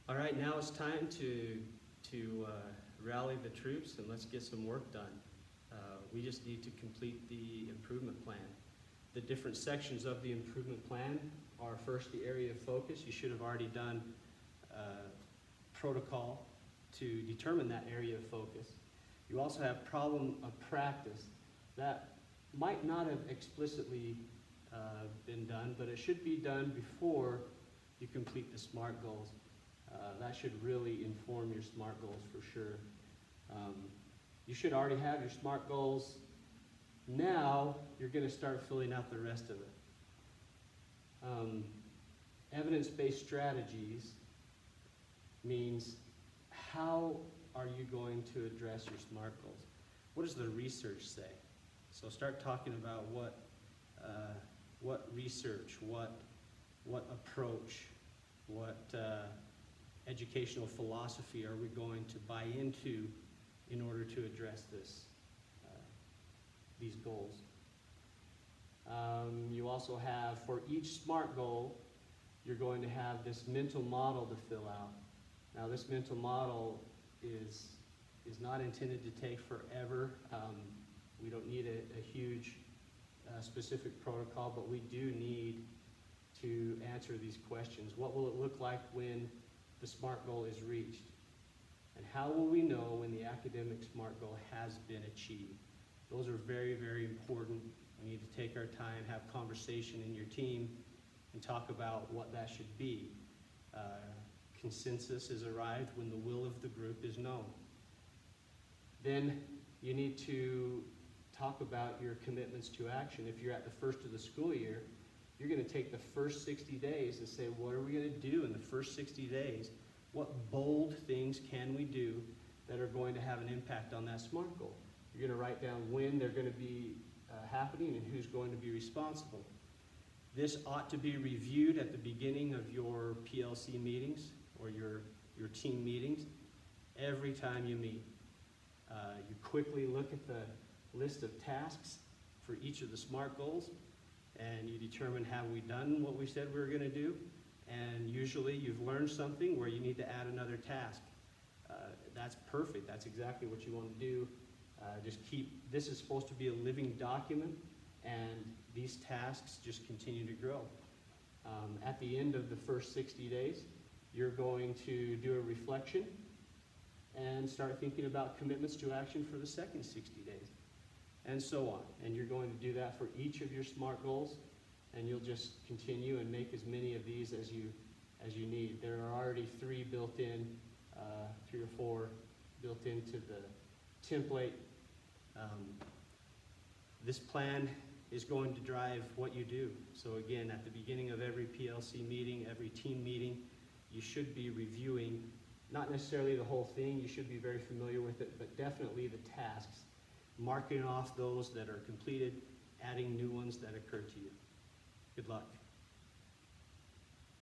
All right, now it's time to rally the troops and let's get some work done. We just need to complete the improvement plan. The different sections of the improvement plan are first the area of focus. You should have already done protocol to determine that area of focus. You also have problem of practice. That might not have explicitly been done, but it should be done before you complete the SMART goals. That should really inform your SMART goals for sure. You should already have your SMART goals. Now you're going to start filling out the rest of it. Evidence-based strategies means how are you going to address your SMART goals? What does the research say? So start talking about what research, what approach, what educational philosophy are we going to buy into in order to address these goals. You also have, for each SMART goal, you're going to have this mental model to fill out. Now this mental model is not intended to take forever. We don't need a huge specific protocol, but we do need to answer these questions. What will it look like when the SMART goal is reached? And how will we know when the academic SMART goal has been achieved? Those are very, very important. We need to take our time, have conversation in your team, and talk about what that should be. Consensus is arrived when the will of the group is known. Then you need to talk about your commitments to action. If you're at the first of the school year, you're going to take the first 60 days and say, what are we going to do in the first 60 days? What bold things can we do that are going to have an impact on that SMART goal? You're going to write down when they're going to be happening and who's going to be responsible. This ought to be reviewed at the beginning of your PLC meetings or your team meetings every time you meet. You quickly look at the list of tasks for each of the SMART goals, and you determine, have we done what we said we were going to do? And usually you've learned something where you need to add another task. That's perfect. That's exactly what you want to do. This is supposed to be a living document, and these tasks just continue to grow. At the end of the first 60 days, you're going to do a reflection and start thinking about commitments to action for the second 60 days, and so on. And you're going to do that for each of your SMART goals, and you'll just continue and make as many of these as you need. There are already 3 built in, 3 or 4 built into the template. This plan is going to drive what you do. So again, at the beginning of every PLC meeting, every team meeting, you should be reviewing, not necessarily the whole thing, you should be very familiar with it, but definitely the tasks, marking off those that are completed, adding new ones that occur to you. Good luck.